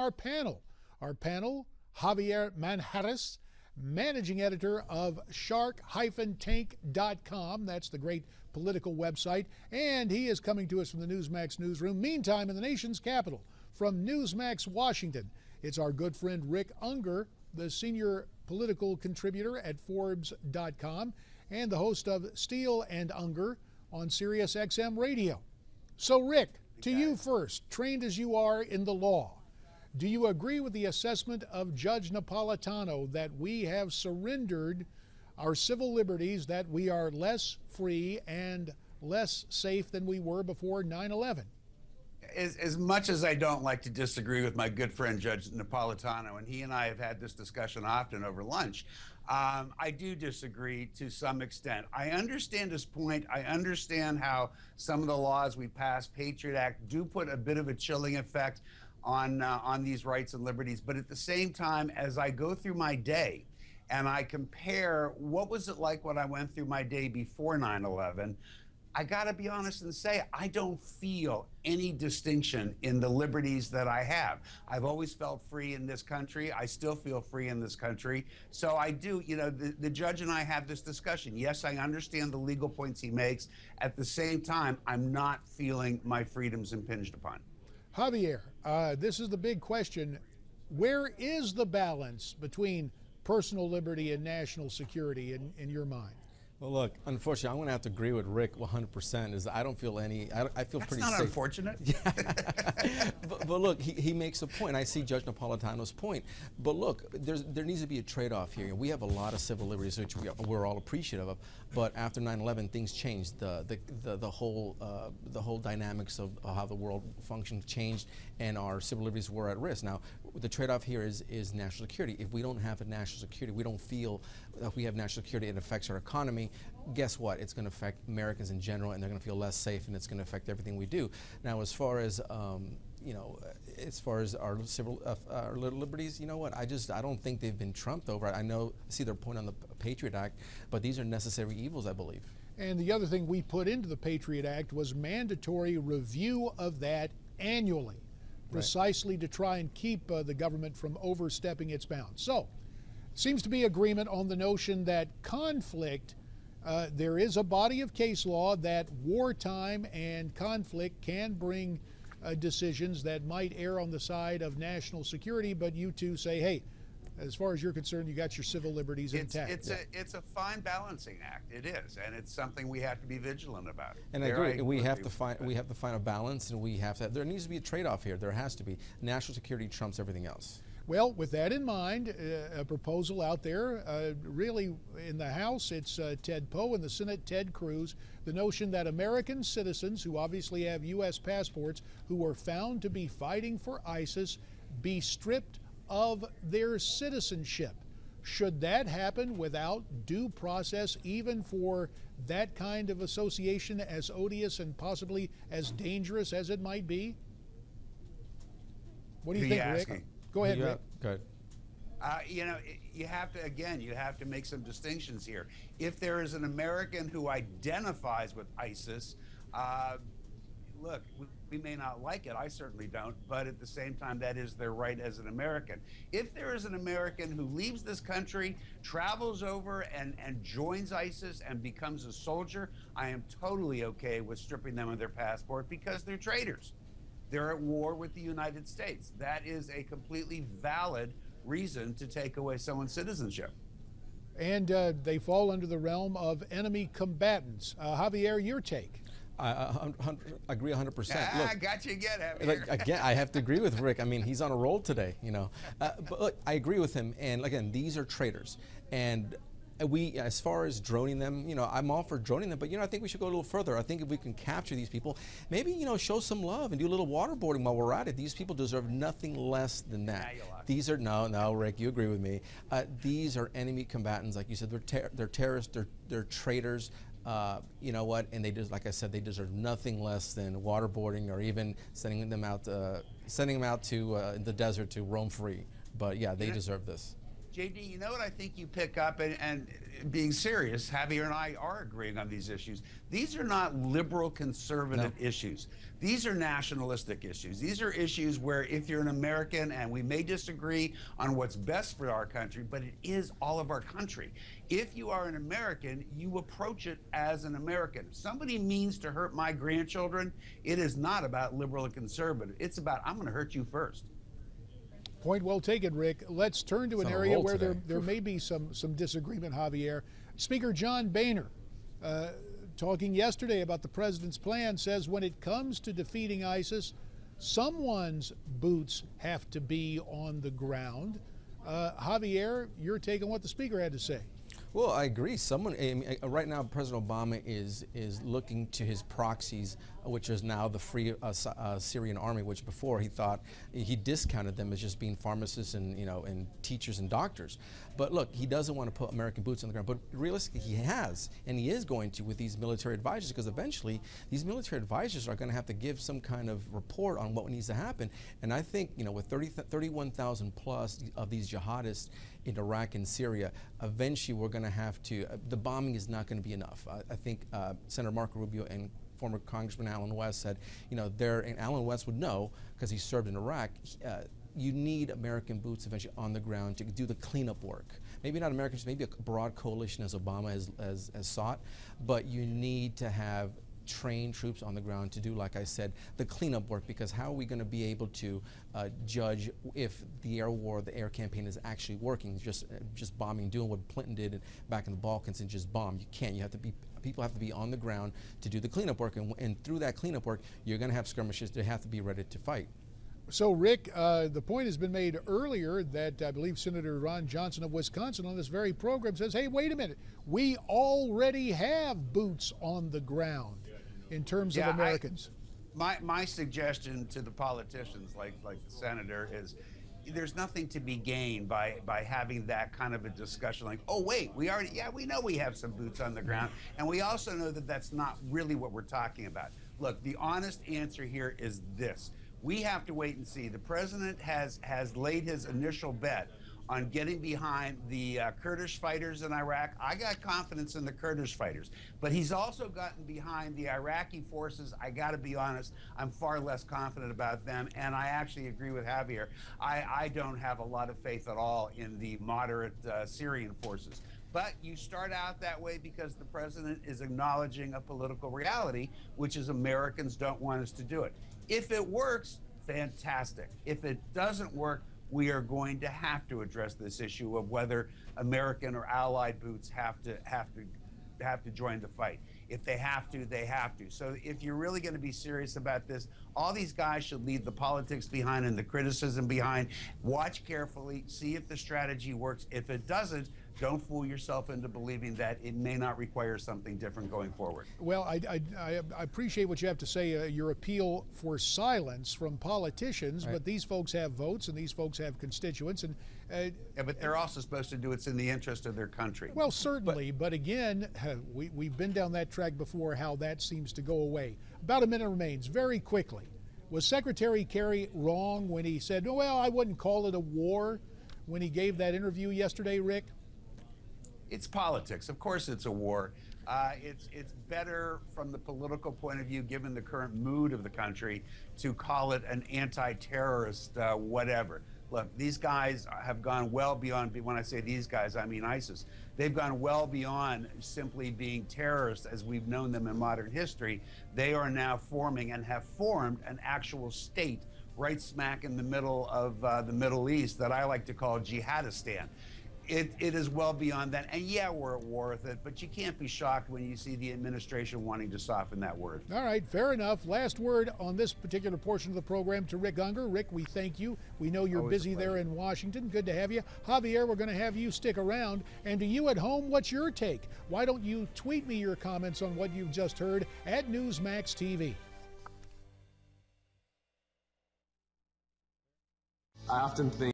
Our panel, Javier Manjarres, managing editor of shark-tank.com. That's the great political website. And he is coming to us from the Newsmax newsroom. Meantime, in the nation's capital, from Newsmax, Washington, it's our good friend Rick Ungar, the senior political contributor at Forbes.com and the host of Steele and Ungar on Sirius XM Radio. So, Rick, to you first, trained as you are in the law, do you agree with the assessment of Judge Napolitano that we have surrendered our civil liberties, that we are less free and less safe than we were before 9/11? As much as I don't like to disagree with my good friend Judge Napolitano, and he and I have had this discussion often over lunch, I do disagree to some extent. I understand his point. I understand how some of the laws we passed, Patriot Act, do put a bit of a chilling effect on these rights and liberties. But at the same time, as I go through my day and I compare what was it like when I went through my day before 9/11, I got to be honest and say I don't feel any distinction in the liberties that I have. I've always felt free in this country. I still feel free in this country. So I do, the judge and I have this discussion. Yes, I understand the legal points he makes. At the same time, I'm not feeling my freedoms impinged upon. Javier, this is the big question. Where is the balance between personal liberty and national security in your mind? Well, look, unfortunately, I'm going to have to agree with Rick 100%. I don't feel any, I feel pretty safe. That's not unfortunate. Yeah. but look, he makes a point. I see Judge Napolitano's point. But look, there needs to be a trade-off here. We have a lot of civil liberties which we're all appreciative of. But after 9/11, things changed. The whole dynamics of how the world functioned changed, and our civil liberties were at risk. Now, the trade-off here is national security. If we don't have a national security, we don't feel that we have national security, it affects our economy. Guess what? It's going to affect Americans in general, and they're going to feel less safe, and it's going to affect everything we do. Now, as far as as far as our civil our liberties, you know what? I don't think they've been trumped over. I see their point on the Patriot Act, but these are necessary evils, I believe. And the other thing we put into the Patriot Act was mandatory review of that annually, precisely to try and keep the government from overstepping its bounds. So, seems to be agreement on the notion that conflict, there is a body of case law that wartime and conflict can bring decisions that might err on the side of national security, but you two say, hey, as far as you're concerned, you got your civil liberties intact. It's a fine balancing act. It is, and it's something we have to be vigilant about. And I agree. We have to find a balance, and there needs to be a trade-off here. There has to be. National security trumps everything else. Well, with that in mind, a proposal out there, really in the House, it's Ted Poe, in the Senate, Ted Cruz, the notion that American citizens who obviously have U.S. passports who were found to be fighting for ISIS be stripped of their citizenship. Should that happen without due process, even for that kind of association, as odious and possibly as dangerous as it might be? What do you think, Rick? Go ahead, Rick. Go ahead. You have to make some distinctions here. If there is an American who identifies with ISIS, look, we may not like it. I certainly don't. But at the same time, that is their right as an American. If there is an American who leaves this country, travels over and joins ISIS and becomes a soldier, I am totally okay with stripping them of their passport because they're traitors. They're at war with the United States. That is a completely valid reason to take away someone's citizenship. And they fall under the realm of enemy combatants. Javier, your take? I agree 100%. I got you again, Javier. Again, I have to agree with Rick. I mean, he's on a roll today, But look, I agree with him. And again, these are traitors. And as far as droning them, I'm all for droning them, but I think we should go a little further. I think if we can capture these people, maybe show some love and do a little waterboarding while we're at it. These people deserve nothing less than that. These are no, Rick, you agree with me. These are enemy combatants, like you said. They're terrorists. They're traitors. You know what? And like I said, they deserve nothing less than waterboarding or even sending them out to the desert to roam free. But yeah, they deserve this. JD, you know what I think you pick up, and being serious, Javier and I are agreeing on these issues. These are not liberal conservative issues. These are nationalistic issues. These are issues where if you're an American, and we may disagree on what's best for our country, but it is all of our country. If you are an American, you approach it as an American. If somebody means to hurt my grandchildren, it is not about liberal and conservative. It's about, I'm going to hurt you first. Point well taken, Rick. Let's turn to an area where there may be some disagreement, Javier. Speaker John Boehner, talking yesterday about the president's plan, says when it comes to defeating ISIS, someone's boots have to be on the ground. Javier, your take on what the speaker had to say. Well, I agree. Right now, President Obama is looking to his proxies, which is now the Free Syrian Army, which before he thought he discounted them as just being pharmacists and and teachers and doctors. But look, he doesn't want to put American boots on the ground. But realistically, he has, and he is going to with these military advisors, because eventually these military advisors are going to have to give some kind of report on what needs to happen. And I think with 31,000 plus of these jihadists in Iraq and Syria, eventually we're going to have to, the bombing is not going to be enough. I think Senator Marco Rubio and former Congressman Alan West said, and Alan West would know because he served in Iraq, you need American boots eventually on the ground to do the cleanup work. Maybe not Americans, maybe a broad coalition as Obama has sought, but you need to have train troops on the ground to do, like I said, the cleanup work, because how are we going to be able to judge if the air war, the air campaign is actually working, just bombing, doing what Clinton did back in the Balkans and just bomb? You can't. You have to be, people have to be on the ground to do the cleanup work, and through that cleanup work, you're going to have skirmishes. They have to be ready to fight. So, Rick, the point has been made earlier that I believe Senator Ron Johnson of Wisconsin on this very program says, hey, wait a minute, we already have boots on the ground in terms of Americans. My suggestion to the politicians like the senator is there's nothing to be gained by having that kind of a discussion like, oh, wait, we know we have some boots on the ground, and we also know that that's not really what we're talking about. Look, the honest answer here is this. We have to wait and see. The president has laid his initial bet on getting behind the Kurdish fighters in Iraq. I got confidence in the Kurdish fighters, but he's also gotten behind the Iraqi forces. I got to be honest, I'm far less confident about them, and I actually agree with Javier. I don't have a lot of faith at all in the moderate Syrian forces. But you start out that way because the president is acknowledging a political reality, which is Americans don't want us to do it. If it works, fantastic. If it doesn't work, we are going to have to address this issue of whether American or allied boots have to join the fight. If they have to, they have to. So if you're really going to be serious about this, all these guys should leave the politics behind and the criticism behind. Watch carefully, see if the strategy works. If it doesn't, don't fool yourself into believing that it may not require something different going forward. Well, I appreciate what you have to say, your appeal for silence from politicians, but these folks have votes and these folks have constituents. And yeah, but they're also supposed to do what's in the interest of their country. Well, certainly, but again, we've been down that track before, how that seems to go away. About a minute remains, very quickly. Was Secretary Kerry wrong when he said, oh, well, I wouldn't call it a war, when he gave that interview yesterday, Rick? It's politics. Of course it's a war. It's better from the political point of view, given the current mood of the country, to call it an anti-terrorist whatever. Look, these guys have gone well beyond, when I say these guys, I mean ISIS. They've gone well beyond simply being terrorists as we've known them in modern history. They are now forming and have formed an actual state right smack in the middle of the Middle East that I like to call Jihadistan. It is well beyond that. And yeah, we're at war with it, but you can't be shocked when you see the administration wanting to soften that word. All right, fair enough. Last word on this particular portion of the program to Rick Ungar. Rick, we thank you. We know you're busy there in Washington. Good to have you. Javier, we're going to have you stick around. And to you at home, what's your take? Why don't you tweet me your comments on what you've just heard at Newsmax TV? I often think